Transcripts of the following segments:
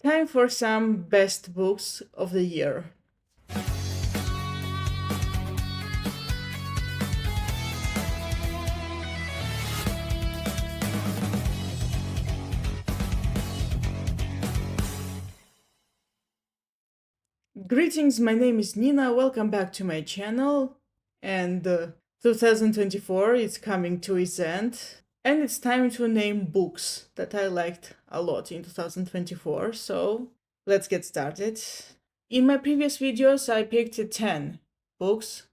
Time for some best books of the year. Greetings, my name is Nina. Welcome back to my channel. And 2024 is coming to its end. And it's time to name books that I liked a lot in 2024. So let's get started. In my previous videos, I picked 10 books.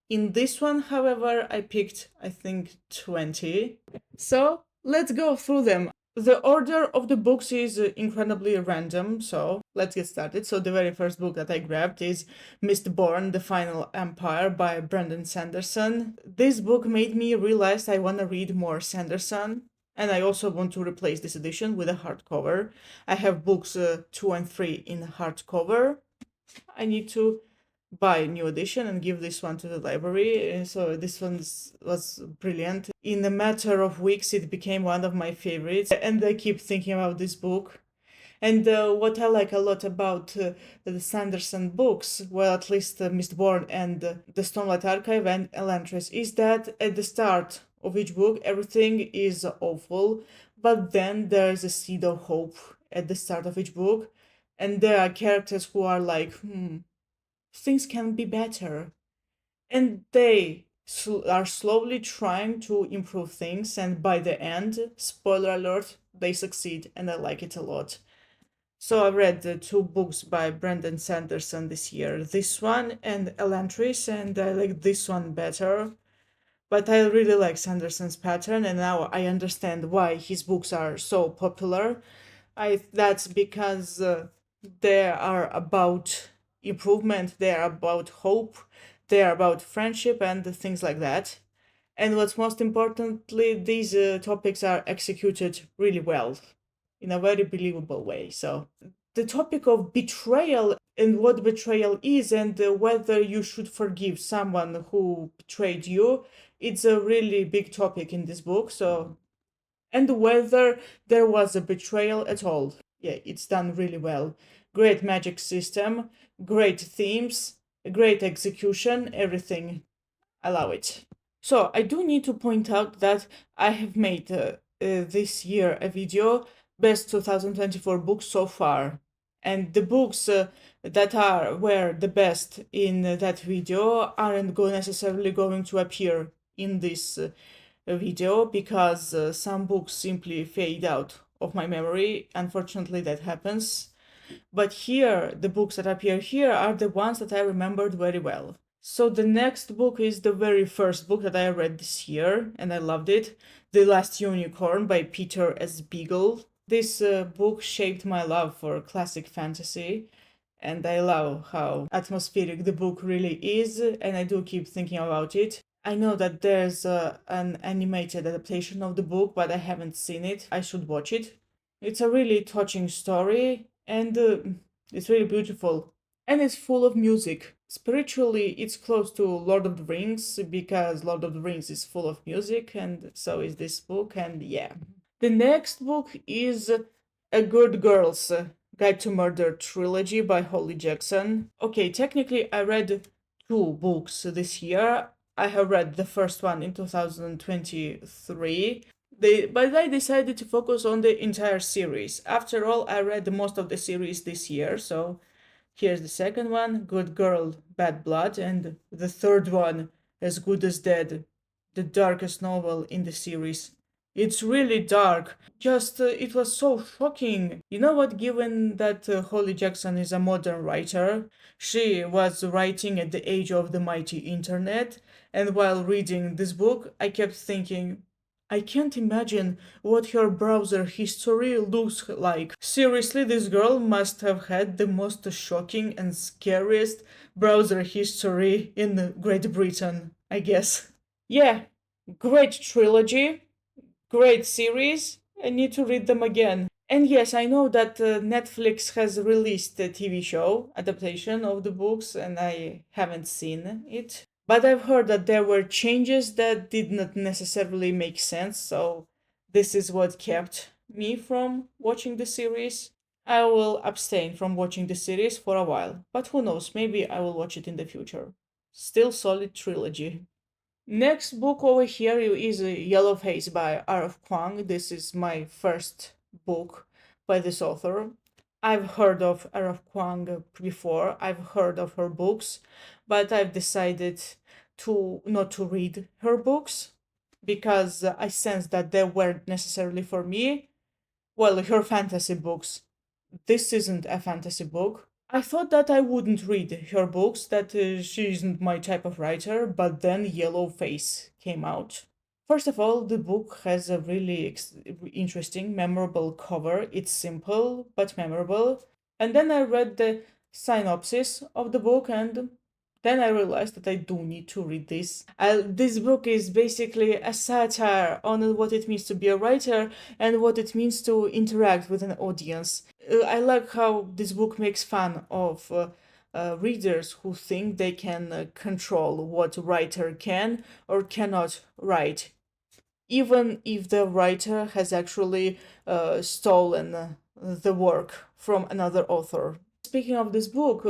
In this one, however, I picked, I think, 20. So let's go through them. The order of the books is incredibly random, so let's get started. So the very first book that I grabbed is Mistborn: The Final Empire by Brandon Sanderson. This book made me realize I want to read more Sanderson, and I also want to replace this edition with a hardcover. I have books 2 and 3 in hardcover. I need to buy a new edition and give this one to the library. So this one was brilliant. In a matter of weeks, it became one of my favorites, and I keep thinking about this book. And what I like a lot about the Sanderson books, well, at least Mistborn and the Stormlight Archive and Elantris, is that at the start of each book, everything is awful, but then there's a seed of hope at the start of each book, and there are characters who are like, things can be better. And they are slowly trying to improve things, and by the end, spoiler alert, they succeed, and I like it a lot. So I read the 2 books by Brandon Sanderson this year, this one and Elantris, and I like this one better. But I really like Sanderson's pattern, and now I understand why his books are so popular. That's because they are about improvement, they are about hope, they are about friendship and things like that. And what's most importantly, these topics are executed really well in a very believable way. So the topic of betrayal and what betrayal is, and whether you should forgive someone who betrayed you, it's a really big topic in this book. So, and whether there was a betrayal at all. Yeah, it's done really well. Great magic system, great themes, great execution, everything. I love it. So I do need to point out that I have made this year a video best 2024 books so far, and the books that were the best in that video aren't necessarily going to appear in this video because some books simply fade out of my memory. Unfortunately, that happens. But here, the books that appear here are the ones that I remembered very well. So the next book is the very first book that I read this year, and I loved it. The Last Unicorn by Peter S. Beagle. This book shaped my love for classic fantasy, and I love how atmospheric the book really is, and I do keep thinking about it. I know that there's an animated adaptation of the book, but I haven't seen it. I should watch it. It's a really touching story, and it's really beautiful. And it's full of music. Spiritually, it's close to Lord of the Rings because Lord of the Rings is full of music, and so is this book, and yeah. The next book is A Good Girl's Guide to Murder trilogy by Holly Jackson. Okay, technically, I read 2 books this year. I have read the first one in 2023. But I decided to focus on the entire series. After all, I read most of the series this year, so here's the second one, Good Girl, Bad Blood, and the third one, As Good as Dead, the darkest novel in the series. It's really dark. Just, it was so shocking. You know what, given that Holly Jackson is a modern writer, she was writing at the age of the mighty internet, and while reading this book, I kept thinking, I can't imagine what her browser history looks like. Seriously, this girl must have had the most shocking and scariest browser history in Great Britain, I guess. Yeah, great trilogy, great series. I need to read them again. And yes, I know that Netflix has released a TV show adaptation of the books, and I haven't seen it. But I've heard that there were changes that did not necessarily make sense, so this is what kept me from watching the series. I will abstain from watching the series for a while, but who knows, maybe I will watch it in the future. Still solid trilogy. Next book over here is Yellow Face by R.F. Kuang. This is my first book by this author. I've heard of R.F. Kuang before. I've heard of her books, but I've decided to not to read her books because I sensed that they weren't necessarily for me. Well, her fantasy books. This isn't a fantasy book. I thought that I wouldn't read her books, that she isn't my type of writer, but then Yellow Face came out. First of all, the book has a really interesting, memorable cover. It's simple but memorable. And then I read the synopsis of the book, and then I realized that I do need to read this. This book is basically a satire on what it means to be a writer and what it means to interact with an audience. I like how this book makes fun of readers who think they can control what a writer can or cannot write, even if the writer has actually stolen the work from another author. Speaking of this book,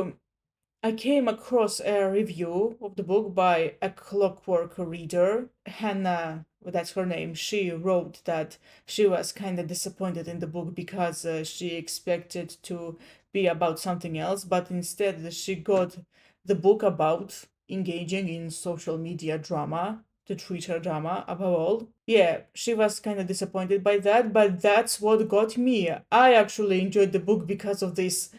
I came across a review of the book by a clockwork reader, Hannah, that's her name. She wrote that she was kind of disappointed in the book because she expected to be about something else, but instead she got the book about engaging in social media drama, the Twitter drama above all. Yeah, she was kind of disappointed by that, but that's what got me. I actually enjoyed the book because of this,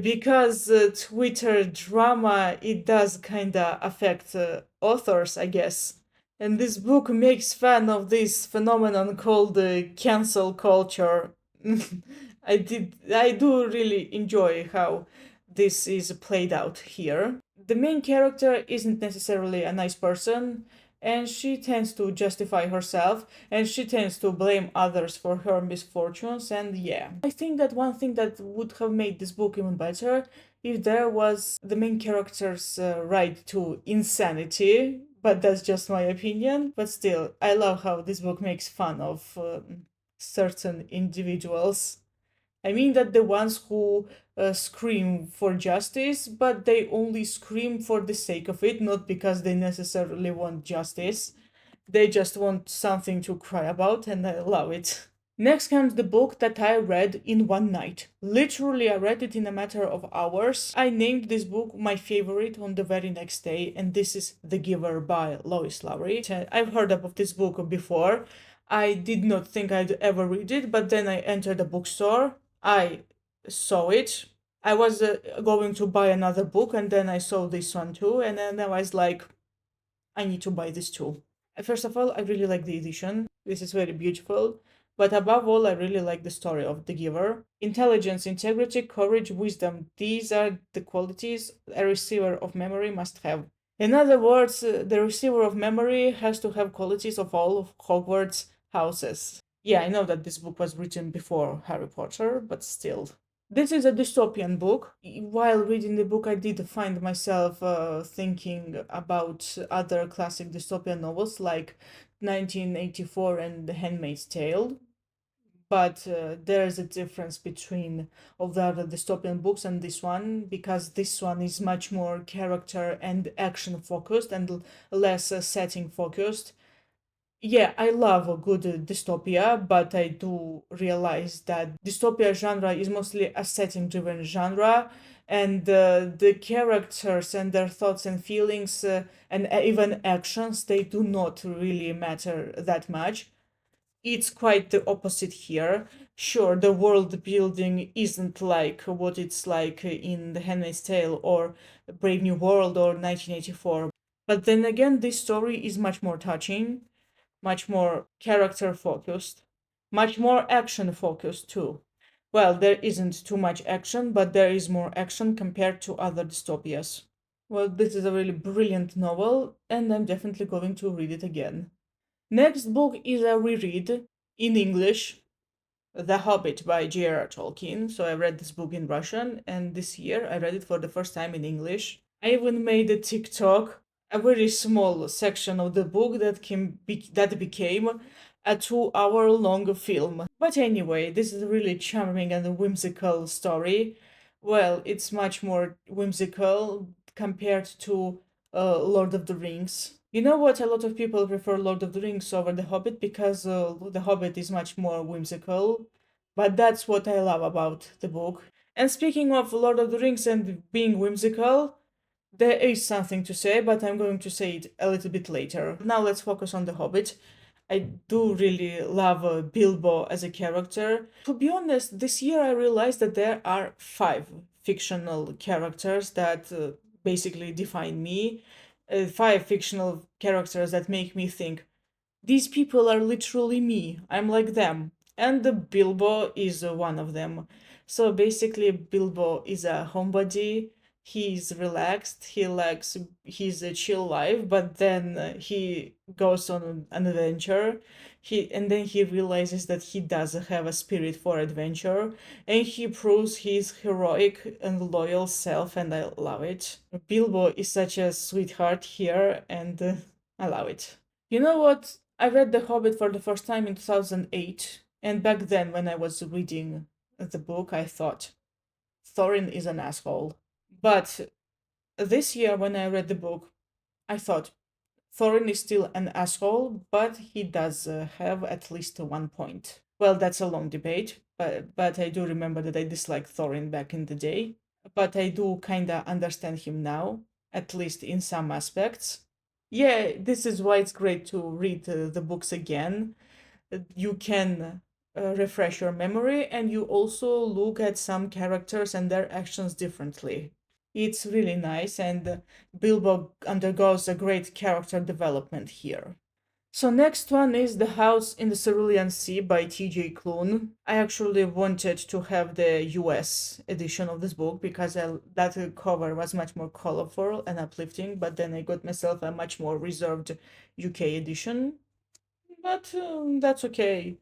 because Twitter drama, it does kind of affect authors, I guess. And this book makes fun of this phenomenon called cancel culture. I do really enjoy how this is played out here. The main character isn't necessarily a nice person, and she tends to justify herself, and she tends to blame others for her misfortunes. And yeah, I think that one thing that would have made this book even better if there was the main character's right to insanity, but that's just my opinion. But still, I love how this book makes fun of certain individuals. I mean that the ones who scream for justice, but they only scream for the sake of it, not because they necessarily want justice. They just want something to cry about, and I love it. Next comes the book that I read in one night. Literally, I read it in a matter of hours. I named this book my favorite on the very next day, and this is The Giver by Lois Lowry. I've heard of this book before. I did not think I'd ever read it, but then I entered a bookstore. I saw it. I was going to buy another book, and then I saw this one too, and then I was like, I need to buy this too. First of all, I really like the edition. This is very beautiful. But above all, I really like the story of the giver. Intelligence, integrity, courage, wisdom. These are the qualities a receiver of memory must have. In other words, the receiver of memory has to have qualities of all of Hogwarts houses. Yeah, I know that this book was written before Harry Potter, but still. This is a dystopian book. While reading the book, I did find myself thinking about other classic dystopian novels like 1984 and The Handmaid's Tale. But there's a difference between all the other dystopian books and this one, because this one is much more character and action focused and less setting focused. Yeah, I love a good dystopia, but I do realize that dystopia genre is mostly a setting driven genre, and the characters and their thoughts and feelings and even actions, they do not really matter that much. It's quite the opposite here. Sure, the world building isn't like what it's like in The Handmaid's Tale or Brave New World or 1984. But then again, this story is much more touching, much more character focused, much more action focused too. Well, there isn't too much action, but there is more action compared to other dystopias. Well, this is a really brilliant novel, and I'm definitely going to read it again. Next book is a reread in English, The Hobbit by J.R.R. Tolkien. So I read this book in Russian, and this year I read it for the first time in English. I even made a TikTok, a very small section of the book that became a 2 hour long film. But anyway, this is a really charming and whimsical story. Well, it's much more whimsical compared to Lord of the Rings. You know what? A lot of people prefer Lord of the Rings over The Hobbit because The Hobbit is much more whimsical. But that's what I love about the book. And speaking of Lord of the Rings and being whimsical, there is something to say, but I'm going to say it a little bit later. Now let's focus on The Hobbit. I do really love Bilbo as a character. To be honest, this year I realized that there are 5 fictional characters that basically define me. 5 fictional characters that make me think, these people are literally me. I'm like them. And the Bilbo is one of them. So basically, Bilbo is a homebody. He's relaxed. He's a chill life, but then he goes on an adventure. Then he realizes that he does have a spirit for adventure, and he proves his heroic and loyal self, and I love it. Bilbo is such a sweetheart here, and I love it. You know what? I read The Hobbit for the first time in 2008, and back then, when I was reading the book, I thought, Thorin is an asshole. But this year, when I read the book, I thought, Thorin is still an asshole, but he does have at least one point. Well, that's a long debate, but I do remember that I disliked Thorin back in the day. But I do kinda understand him now, at least in some aspects. Yeah, this is why it's great to read the books again. You can refresh your memory, and you also look at some characters and their actions differently. It's really nice, and Bilbo undergoes a great character development here. So next one is The House in the Cerulean Sea by T.J. Klune. I actually wanted to have the US edition of this book because that cover was much more colorful and uplifting, but then I got myself a much more reserved UK edition. But that's okay.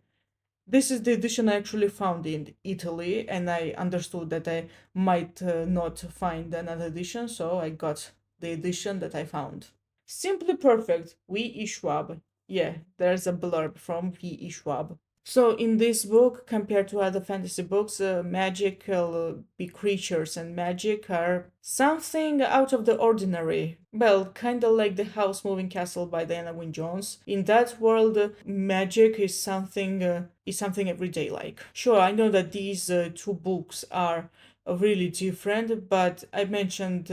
This is the edition I actually found in Italy, and I understood that I might not find another edition, so I got the edition that I found. Simply Perfect, V.E. Schwab. Yeah, there's a blurb from V.E. Schwab. So in this book, compared to other fantasy books, magical creatures and magic are something out of the ordinary. Well, kinda like The House Moving Castle by Diana Wynne Jones. In that world, magic is something everyday like. Sure, I know that these 2 books are really different, but I mentioned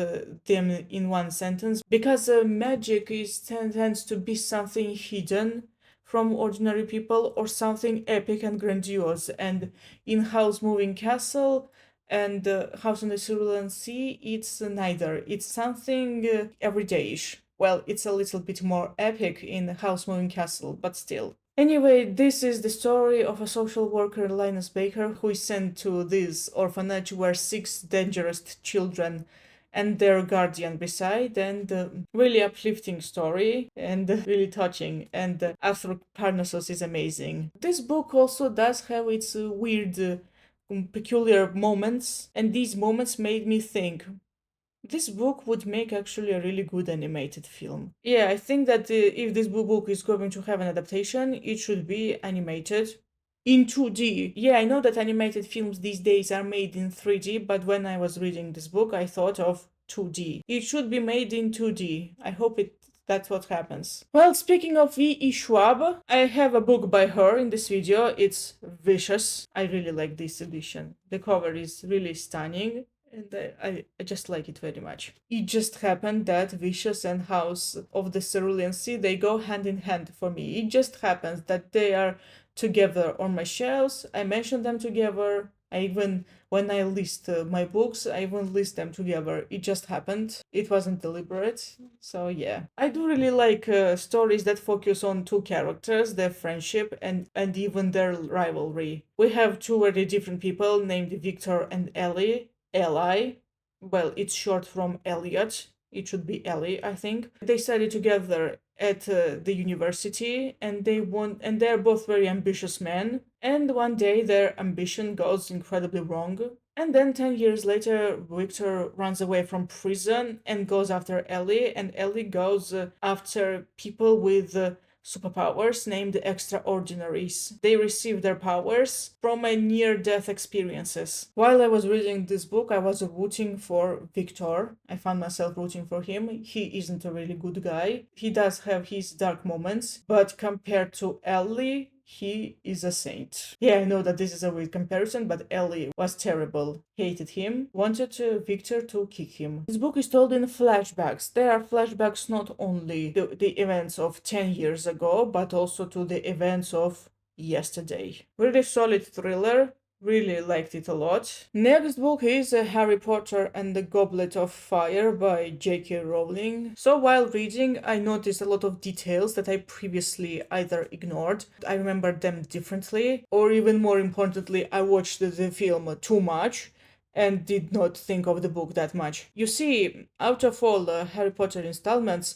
them in one sentence because magic tends to be something hidden from ordinary people or something epic and grandiose. And in House Moving Castle and House on the Cerulean Sea, it's neither. It's something everydayish. Well, it's a little bit more epic in House Moving Castle, but still. Anyway, this is the story of a social worker, Linus Baker, who is sent to this orphanage where 6 dangerous children and their guardian reside, and really uplifting story and really touching, and Arthur Parnassus is amazing. This book also does have its weird, peculiar moments, and these moments made me think, this book would make actually a really good animated film. Yeah, I think that if this book is going to have an adaptation, it should be animated in 2D. Yeah, I know that animated films these days are made in 3D, but when I was reading this book, I thought of 2D. It should be made in 2D. I hope that's what happens. Well, speaking of V.E. Schwab, I have a book by her in this video. It's Vicious. I really like this edition. The cover is really stunning, and I just like it very much. It just happened that Vicious and House of the Cerulean Sea, they go hand in hand for me. It just happens that they are together on my shelves. I mention them together. When I list my books, I even list them together. It just happened. It wasn't deliberate. So yeah. I do really like stories that focus on 2 characters, their friendship, and even their rivalry. We have 2 very different people named Victor and Ellie. Eli. Well, it's short from Elliot. It should be Ellie, I think. They study together at the university, and they're both very ambitious men. And one day their ambition goes incredibly wrong. And then 10 years later, Victor runs away from prison and goes after Ellie, and Ellie goes after people with superpowers named Extraordinaries. They receive their powers from a near-death experiences. While I was reading this book, I was rooting for Victor. I found myself rooting for him. He isn't a really good guy. He does have his dark moments, but compared to Ellie, he is a saint. Yeah, I know that this is a weird comparison, but Ellie was terrible. Hated him, wanted Victor to kick him. This book is told in flashbacks. There are flashbacks not only the events of 10 years ago, but also to the events of yesterday. Really solid thriller. Really liked it a lot. Next book is Harry Potter and the Goblet of Fire by J.K. Rowling. So while reading, I noticed a lot of details that I previously either ignored, I remembered them differently, or even more importantly, I watched the film too much and did not think of the book that much. You see, out of all the Harry Potter installments,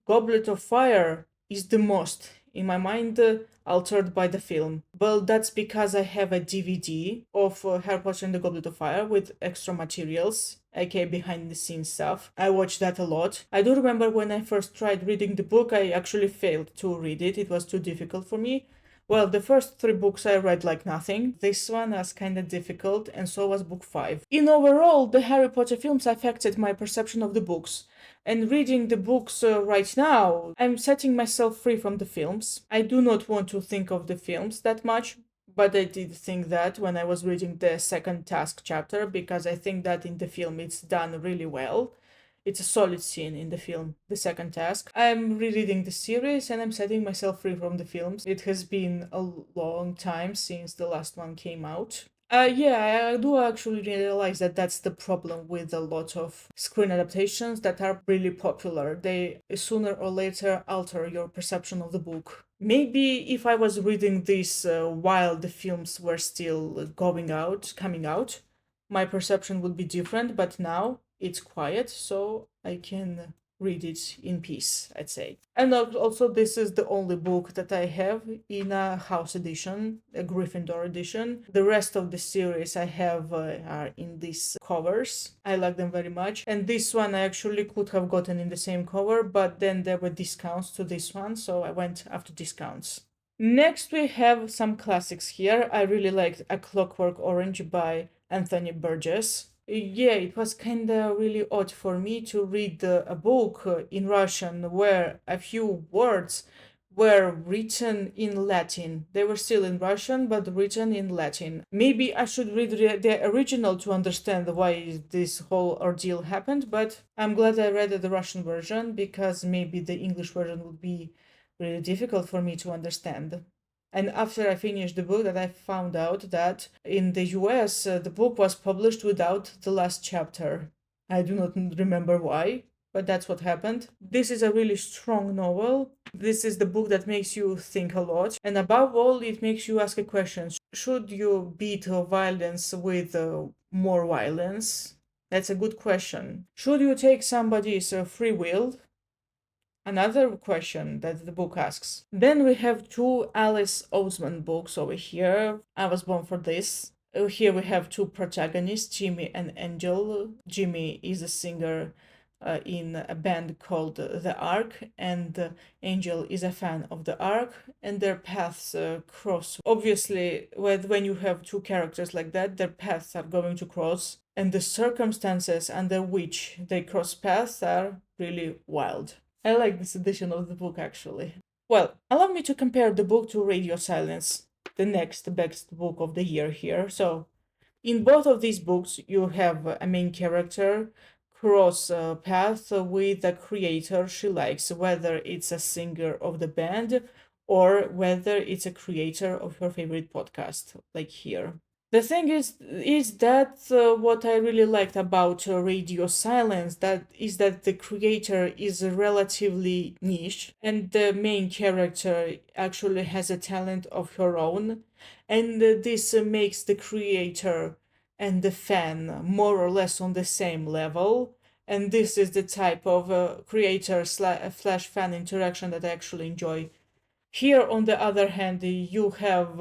Goblet of Fire is the most, in my mind, altered by the film. Well, that's because I have a DVD of Harry Potter and the Goblet of Fire with extra materials, aka behind the scenes stuff. I watched that a lot. I do remember when I first tried reading the book, I actually failed to read it. It was too difficult for me. Well, the first 3 books I read like nothing. This one was kind of difficult, and so was book 5. In overall, the Harry Potter films affected my perception of the books. And reading the books right now, I'm setting myself free from the films. I do not want to think of the films that much, but I did think that when I was reading the second task chapter, because I think that in the film it's done really well. It's a solid scene in the film, the second task. I'm rereading the series and I'm setting myself free from the films. It has been a long time since the last one came out. Yeah, I do actually realize that that's the problem with a lot of screen adaptations that are really popular. They sooner or later alter your perception of the book. Maybe if I was reading this while the films were still coming out, my perception would be different, but now it's quiet, so I can read it in peace, I'd say. And also, this is the only book that I have in a house edition, a Gryffindor edition. The rest of the series I have are in these covers. I like them very much. And this one I actually could have gotten in the same cover, but then there were discounts to this one, so I went after discounts. Next, we have some classics here. I really liked A Clockwork Orange by Anthony Burgess. Yeah, it was kind of really odd for me to read a book in Russian where a few words were written in Latin. They were still in Russian, but written in Latin. Maybe I should read the original to understand why this whole ordeal happened, but I'm glad I read the Russian version because maybe the English version would be really difficult for me to understand. And after I finished the book, that I found out that in the US, the book was published without the last chapter. I do not remember why, but that's what happened. This is a really strong novel. This is the book that makes you think a lot. And above all, it makes you ask a question. Should you beat violence with more violence? That's a good question. Should you take somebody's free will? Another question that the book asks. Then we have 2 Alice Oseman books over here. I was born for this. Here we have 2 protagonists, Jimmy and Angel. Jimmy is a singer in a band called The Ark, and Angel is a fan of The Ark, and their paths cross. Obviously, when you have 2 characters like that, their paths are going to cross, and the circumstances under which they cross paths are really wild. I like this edition of the book, actually. Well, allow me to compare the book to Radio Silence, the next best book of the year here. So, in both of these books, you have a main character cross path with a creator she likes, whether it's a singer of the band or whether it's a creator of her favorite podcast, like here. The thing is that what I really liked about Radio Silence is that the creator is relatively niche and the main character actually has a talent of her own, and this makes the creator and the fan more or less on the same level. And this is the type of creator slash fan interaction that I actually enjoy. Here, on the other hand, you have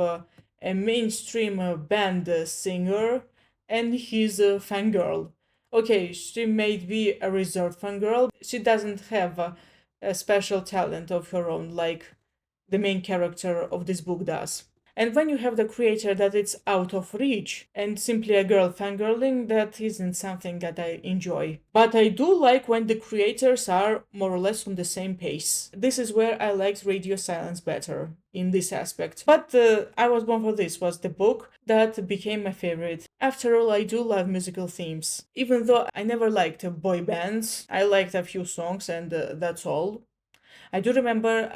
a mainstream band singer and he's a fangirl. Okay, she may be a reserved fangirl. She doesn't have a special talent of her own like the main character of this book does. And when you have the creator that it's out of reach and simply a girl fangirling, that isn't something that I enjoy. But I do like when the creators are more or less on the same pace. This is where I liked Radio Silence better in this aspect. But I Was Born for This was the book that became my favorite. After all, I do love musical themes. Even though I never liked boy bands, I liked a few songs and that's all. I do remember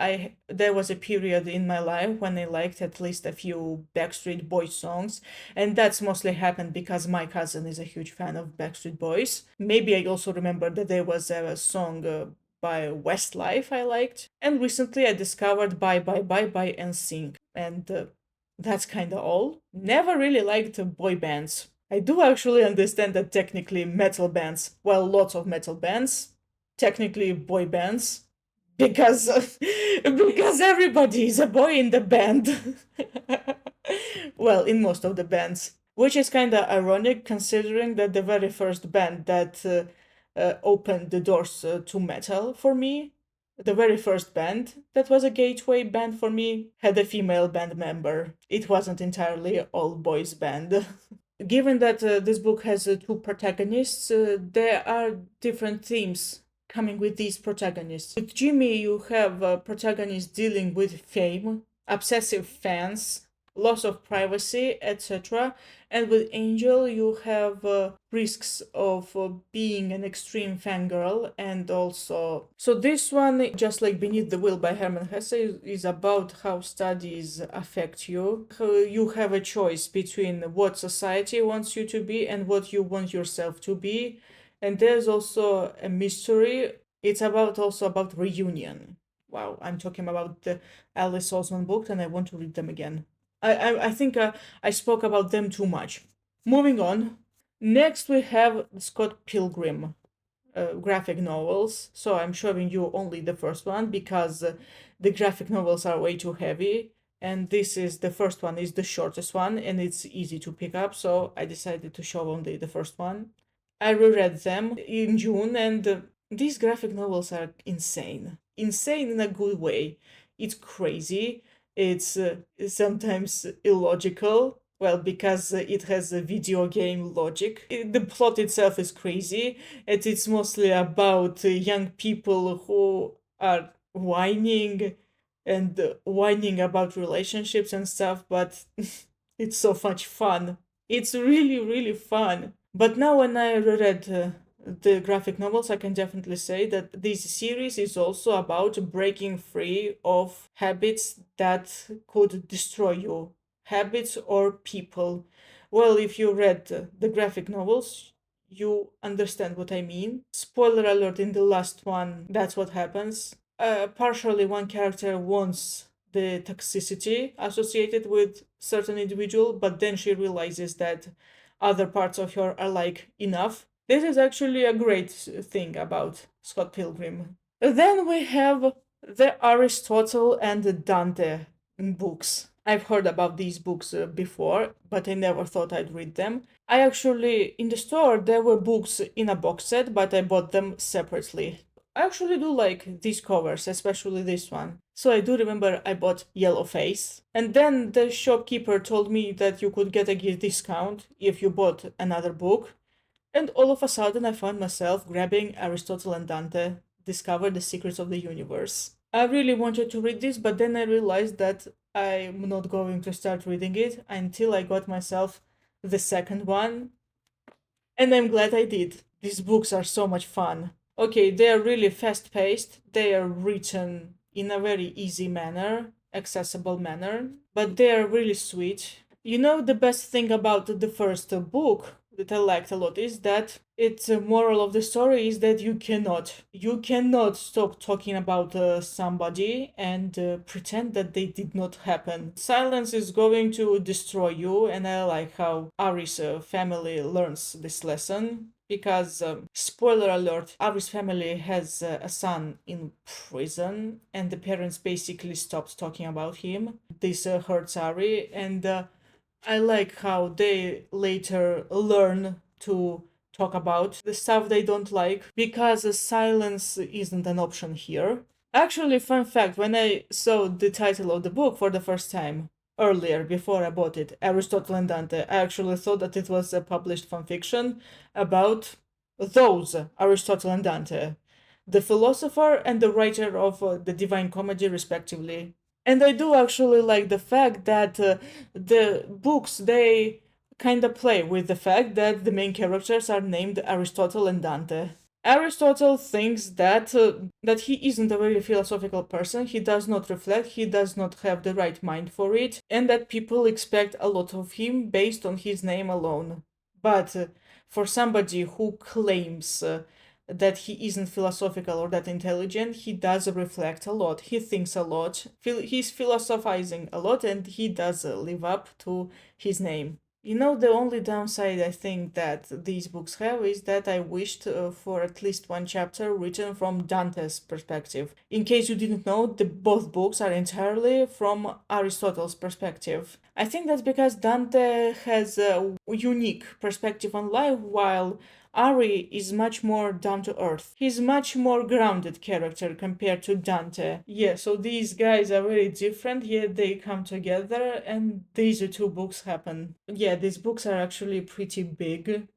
there was a period in my life when I liked at least a few Backstreet Boys songs, and that's mostly happened because my cousin is a huge fan of Backstreet Boys. Maybe I also remember that there was a song by Westlife I liked, and recently I discovered Bye Bye Bye by NSYNC, and that's kinda all. Never really liked boy bands. I do actually understand that technically metal bands, well, lots of metal bands, technically boy bands, because because everybody is a boy in the band. Well, in most of the bands, which is kind of ironic considering that the very first band that opened the doors to metal for me, the very first band that was a gateway band for me, had a female band member. It wasn't entirely all boys band. Given that this book has two protagonists, there are different themes coming with these protagonists. With Jimmy, you have a protagonist dealing with fame, obsessive fans, loss of privacy, etc. And with Angel, you have risks of being an extreme fangirl, and also. So, this one, just like Beneath the Wheel by Hermann Hesse, is about how studies affect you. You have a choice between what society wants you to be and what you want yourself to be. And there's also a mystery. It's also about reunion. Wow, I'm talking about the Alice Oseman book, and I want to read them again. I think I spoke about them too much. Moving on. Next, we have Scott Pilgrim graphic novels. So I'm showing you only the first one because the graphic novels are way too heavy. And this is the first one, is the shortest one, and it's easy to pick up. So I decided to show only the first one. I reread them in June, and these graphic novels are insane. Insane in a good way. It's crazy. It's sometimes illogical. Well, because it has a video game logic. The plot itself is crazy, and it's mostly about young people who are whining and whining about relationships and stuff, but it's so much fun. It's really, really fun. But now, when I reread the graphic novels, I can definitely say that this series is also about breaking free of habits that could destroy you, habits or people. Well, if you read the graphic novels, you understand what I mean. Spoiler alert, in the last one, that's what happens. Partially, one character wants the toxicity associated with certain individual, but then she realizes that other parts of her are like enough. This is actually a great thing about Scott Pilgrim. Then we have the Aristotle and the Dante books. I've heard about these books before, but I never thought I'd read them. I actually, in the store, there were books in a box set, but I bought them separately. I actually do like these covers, especially this one. So I do remember I bought Yellow Face. And then the shopkeeper told me that you could get a gift discount if you bought another book. And all of a sudden I found myself grabbing Aristotle and Dante, Discover the Secrets of the Universe. I really wanted to read this, but then I realized that I'm not going to start reading it until I got myself the second one. And I'm glad I did. These books are so much fun. Okay, they are really fast paced, they are written in a very easy manner, accessible manner, but they are really sweet. You know, the best thing about the first book that I liked a lot is that its moral of the story is that you cannot stop talking about somebody and pretend that they did not happen. Silence is going to destroy you, and I like how Ari's family learns this lesson. Because, spoiler alert, Ari's family has a son in prison, and the parents basically stopped talking about him. This hurts Ari, and I like how they later learn to talk about the stuff they don't like, because silence isn't an option here. Actually, fun fact, when I saw the title of the book for the first time earlier, before I bought it, Aristotle and Dante, I actually thought that it was a published fanfiction about those Aristotle and Dante, the philosopher and the writer of the Divine Comedy, respectively. And I do actually like the fact that the books, they kind of play with the fact that the main characters are named Aristotle and Dante. Aristotle thinks that he isn't a very philosophical person. He does not reflect. He does not have the right mind for it, and that people expect a lot of him based on his name alone. But for somebody who claims that he isn't philosophical or that intelligent, he does reflect a lot. He thinks a lot. He's philosophizing a lot, and he does live up to his name. You know, the only downside I think that these books have is that I wished for at least one chapter written from Dante's perspective. In case you didn't know, both books are entirely from Aristotle's perspective. I think that's because Dante has a unique perspective on life, while Ari is much more down to earth. He's much more grounded character compared to Dante. Yeah, so these guys are very different, yet they come together and these two books happen. Yeah, these books are actually pretty big.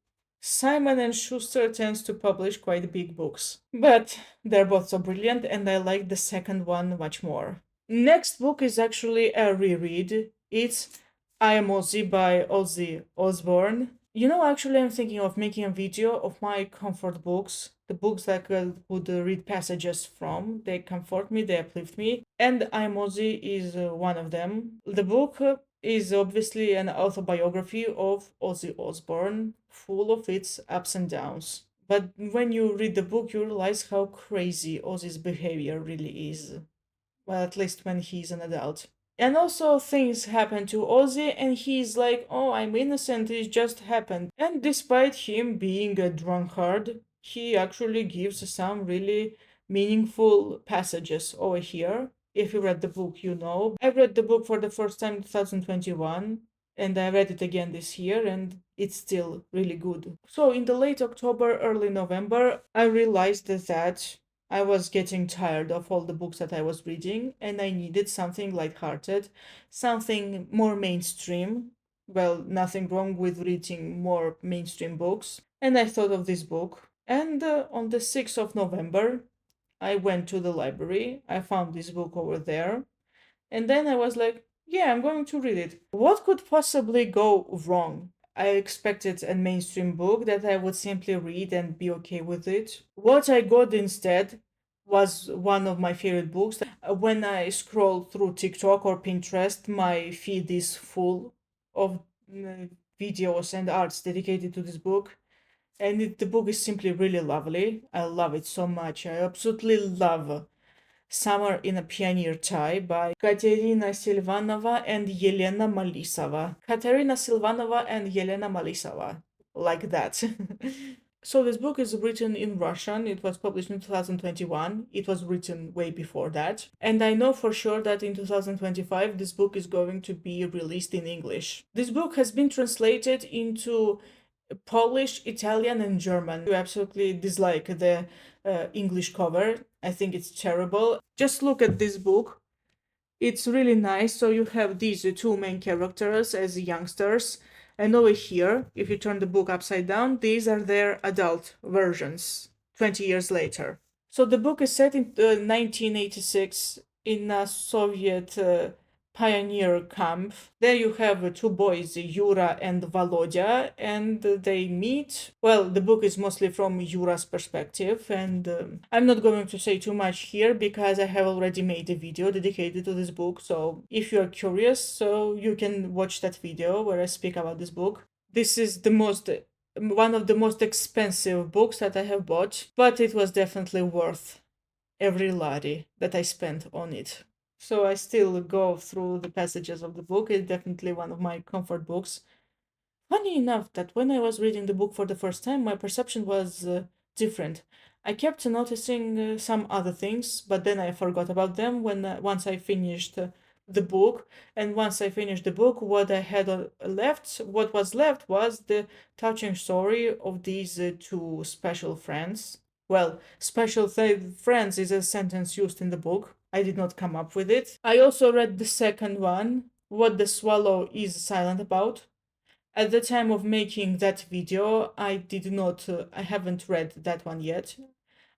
Simon and Schuster tends to publish quite big books, but they're both so brilliant and I like the second one much more. Next book is actually a reread. It's I Am Ozzy by Ozzy Osbourne. You know, actually, I'm thinking of making a video of my comfort books, the books that I would read passages from. They comfort me, they uplift me, and I'm Ozzy is one of them. The book is obviously an autobiography of Ozzy Osbourne, full of its ups and downs. But when you read the book, you realize how crazy Ozzy's behavior really is. Well, at least when he's an adult. And also, things happen to Ozzy, and he's like, oh, I'm innocent, it just happened. And despite him being a drunkard, he actually gives some really meaningful passages over here. If you read the book, you know. I read the book for the first time in 2021, and I read it again this year, and it's still really good. So, in the late October, early November, I realized that I was getting tired of all the books that I was reading, and I needed something lighthearted, something more mainstream. Well, nothing wrong with reading more mainstream books. And I thought of this book. And on the 6th of November, I went to the library. I found this book over there. And then I was like, yeah, I'm going to read it. What could possibly go wrong? I expected a mainstream book that I would simply read and be okay with it. What I got instead was one of my favorite books. When I scroll through TikTok or Pinterest, my feed is full of videos and arts dedicated to this book. And the book is simply really lovely. I love it so much. I absolutely love Summer in a Pioneer Tie by Katerina Silvanova and Yelena Malisova. Katerina Silvanova and Yelena Malisova. Like that. So this book is written in Russian. It was published in 2021. It was written way before that. And I know for sure that in 2025 this book is going to be released in English. This book has been translated into Polish, Italian, and German. You absolutely dislike the English cover. I think it's terrible. Just look at this book. It's really nice. So you have these two main characters as youngsters. And over here, if you turn the book upside down, these are their adult versions 20 years later. So the book is set in 1986 in a Soviet pioneer camp. There you have two boys, Yura and Volodya, and they meet. Well, the book is mostly from Yura's perspective, and I'm not going to say too much here because I have already made a video dedicated to this book. So if you're curious, so you can watch that video where I speak about this book. This is one of the most expensive books that I have bought, but it was definitely worth every lari that I spent on it. So I still go through the passages of the book. It's definitely one of my comfort books. Funny enough, that when I was reading the book for the first time, my perception was different. I kept noticing some other things, but then I forgot about them when once I finished the book. And once I finished the book, what I had what was left was the touching story of these two special friends. Well, friends is a sentence used in the book. I did not come up with it. I also read the second one, What the Swallow is Silent About. At the time of making that video, I haven't read that one yet.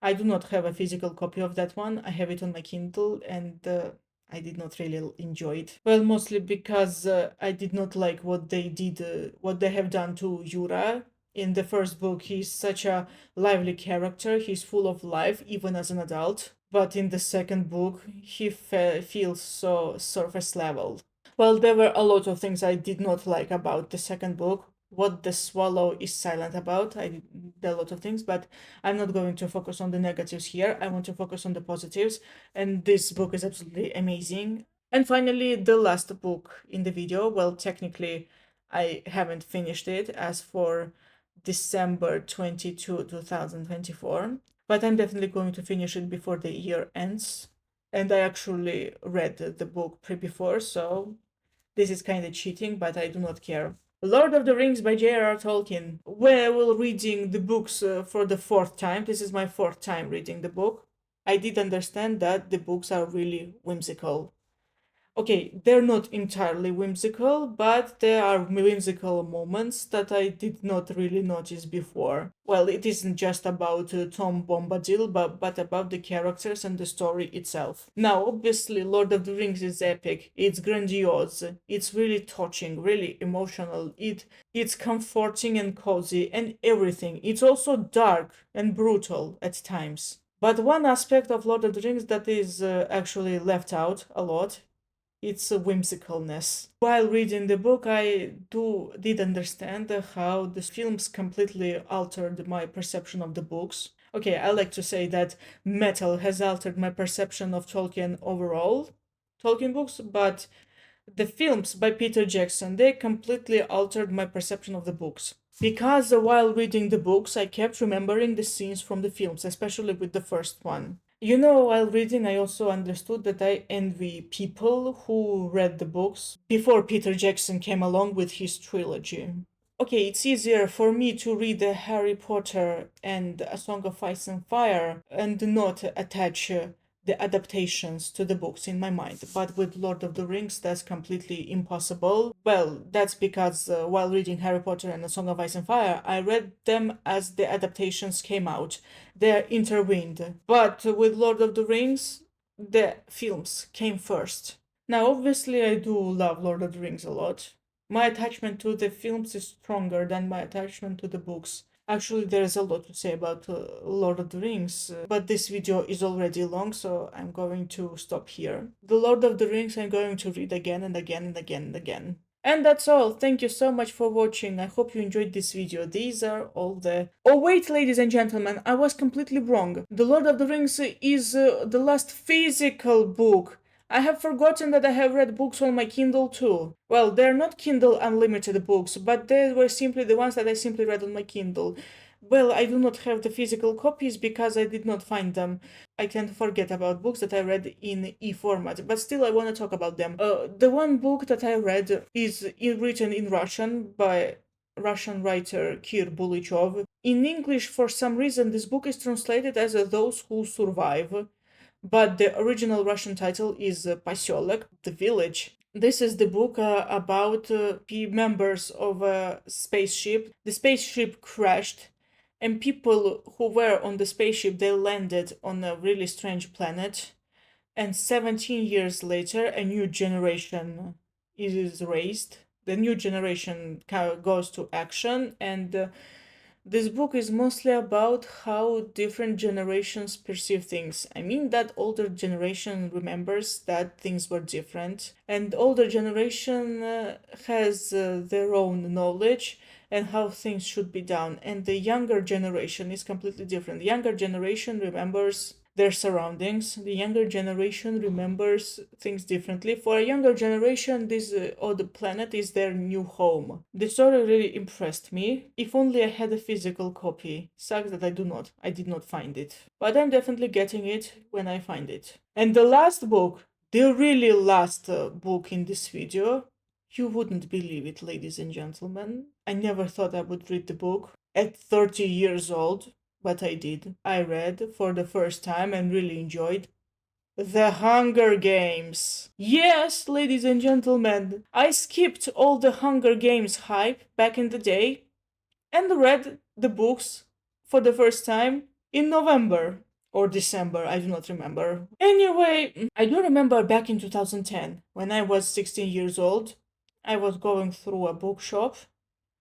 I do not have a physical copy of that one. I have it on my Kindle, and I did not really enjoy it. Well, mostly because I did not like what they have done to Yura. In the first book, he's such a lively character. He's full of life, even as an adult. But in the second book, he feels so surface level. Well, there were a lot of things I did not like about the second book. What the Swallow is Silent About. There are a lot of things, but I'm not going to focus on the negatives here. I want to focus on the positives, and this book is absolutely amazing. And finally, the last book in the video. Well, technically, I haven't finished it as for December 22, 2024, but I'm definitely going to finish it before the year ends. And I actually read the book before, so this is kind of cheating, but I do not care. Lord of the Rings by J.R.R. Tolkien. Well, reading the books for the fourth time. This is my fourth time reading the book. I did understand that the books are really whimsical. Okay, they're not entirely whimsical, but there are whimsical moments that I did not really notice before. Well, it isn't just about Tom Bombadil, but about the characters and the story itself. Now, obviously, Lord of the Rings is epic. It's grandiose. It's really touching, really emotional. It's comforting and cozy and everything. It's also dark and brutal at times. But one aspect of Lord of the Rings that is actually left out a lot, it's a whimsicalness. While reading the book, I did understand how the films completely altered my perception of the books. Okay, I like to say that metal has altered my perception of Tolkien overall, Tolkien books, but the films by Peter Jackson, they completely altered my perception of the books. Because while reading the books, I kept remembering the scenes from the films, especially with the first one. You know, while reading, I also understood that I envy people who read the books before Peter Jackson came along with his trilogy. Okay, it's easier for me to read the Harry Potter and A Song of Ice and Fire and not attach the adaptations to the books in my mind. But with Lord of the Rings, that's completely impossible. Well, that's because while reading Harry Potter and A Song of Ice and Fire, I read them as the adaptations came out. They're intertwined. But with Lord of the Rings, the films came first. Now, obviously, I do love Lord of the Rings a lot. My attachment to the films is stronger than my attachment to the books. Actually, there's a lot to say about Lord of the Rings, but this video is already long, so I'm going to stop here. The Lord of the Rings I'm going to read again and again and again and again. And that's all. Thank you so much for watching. I hope you enjoyed this video. These are all the... Oh wait, ladies and gentlemen, I was completely wrong. The Lord of the Rings is the last physical book. I have forgotten that I have read books on my Kindle too. Well, they're not Kindle Unlimited books, but they were simply the ones that I simply read on my Kindle. Well, I do not have the physical copies because I did not find them. I tend to forget about books that I read in e-format, but still I want to talk about them. The one book that I read is written in Russian by Russian writer Kir Bulichov. In English, for some reason, this book is translated as Those Who Survive, but the original Russian title is Poselek, the village. This is the book about members of a spaceship. The spaceship crashed, and people who were on the spaceship, they landed on a really strange planet. And 17 years later, a new generation is raised. The new generation goes to action, and this book is mostly about how different generations perceive things. I mean that older generation remembers that things were different, and older generation has their own knowledge and how things should be done. And the younger generation is completely different. The younger generation remembers their surroundings. The younger generation remembers things differently. For a younger generation, this or the planet is their new home. The story really impressed me. If only I had a physical copy. Sucks that I did not find it. But I'm definitely getting it when I find it. And the last book, the really last book in this video, you wouldn't believe it, ladies and gentlemen. I never thought I would read the book at 30 years old. but I did. I read for the first time and really enjoyed The Hunger Games. Yes, ladies and gentlemen, I skipped all the Hunger Games hype back in the day and read the books for the first time in November or December, I do not remember. Anyway, I do remember back in 2010 when I was 16 years old, I was going through a bookshop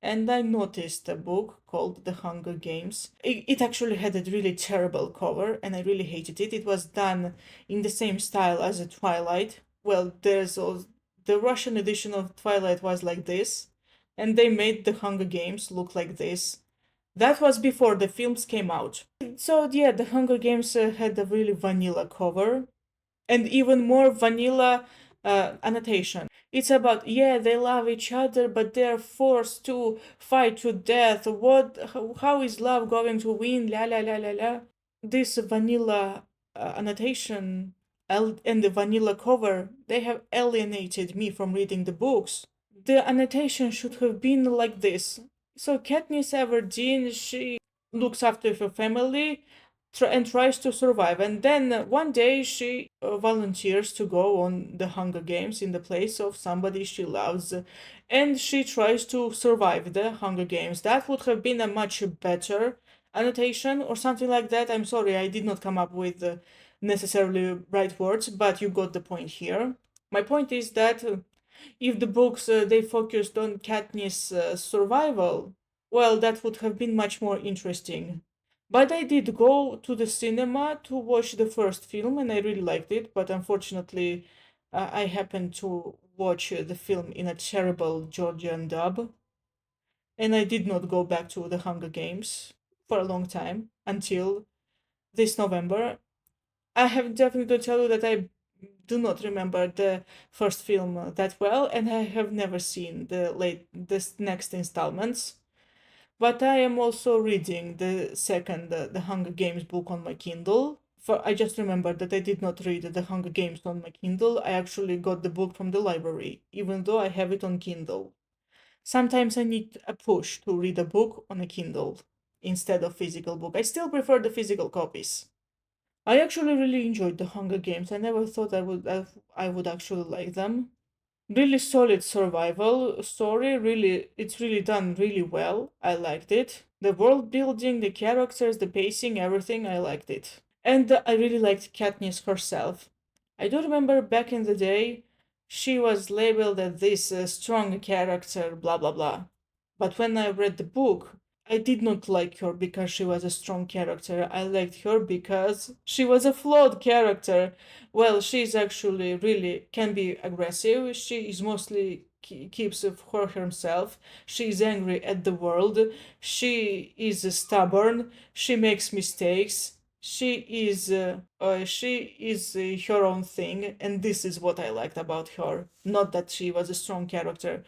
and I noticed a book called The Hunger Games. It actually had a really terrible cover, and I really hated it. It was done in the same style as a Twilight. Well, the Russian edition of Twilight was like this, and they made The Hunger Games look like this. That was before the films came out. So yeah, The Hunger Games had a really vanilla cover, and even more vanilla annotation. It's about, yeah, they love each other, but they're forced to fight to death. How is love going to win? La la la la la. This vanilla annotation and the vanilla cover, they have alienated me from reading the books. The annotation should have been like this. So Katniss Everdeen, she looks after her family, and tries to survive. And then one day she volunteers to go on the Hunger Games in the place of somebody she loves, and she tries to survive the Hunger Games. That would have been a much better annotation or something like that. I'm sorry, I did not come up with necessarily right words, but you got the point here. My point is that if the books they focused on Katniss' survival, well, that would have been much more interesting. But I did go to the cinema to watch the first film and I really liked it, but unfortunately, I happened to watch the film in a terrible Georgian dub, and I did not go back to the Hunger Games for a long time until this November. I have definitely to tell you that I do not remember the first film that well, and I have never seen this next installments. But I am also reading the second the Hunger Games book on my Kindle. For I just remembered that I did not read the Hunger Games on my Kindle. I actually got the book from the library, even though I have it on Kindle. Sometimes I need a push to read a book on a Kindle instead of physical book. I still prefer the physical copies. I actually really enjoyed the Hunger Games. I never thought I would actually like them. Really solid survival story. Really, it's really done really well. I liked it. The world building, the characters, the pacing, everything. I liked it, and I really liked Katniss herself. I do remember back in the day, she was labeled as this strong character, blah blah blah. But when I read the book, I did not like her because she was a strong character. I liked her because she was a flawed character. Well, she's actually really can be aggressive. She is mostly keeps for herself. She is angry at the world. She is stubborn. She makes mistakes. She is her own thing, and this is what I liked about her. Not that she was a strong character.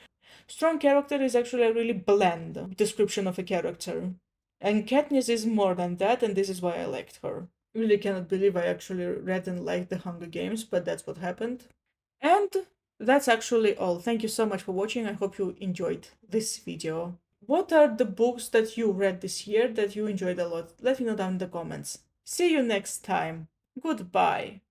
Strong character is actually a really bland description of a character. And Katniss is more than that, and this is why I liked her. Really cannot believe I actually read and liked The Hunger Games, but that's what happened. And that's actually all. Thank you so much for watching. I hope you enjoyed this video. What are the books that you read this year that you enjoyed a lot? Let me know down in the comments. See you next time. Goodbye.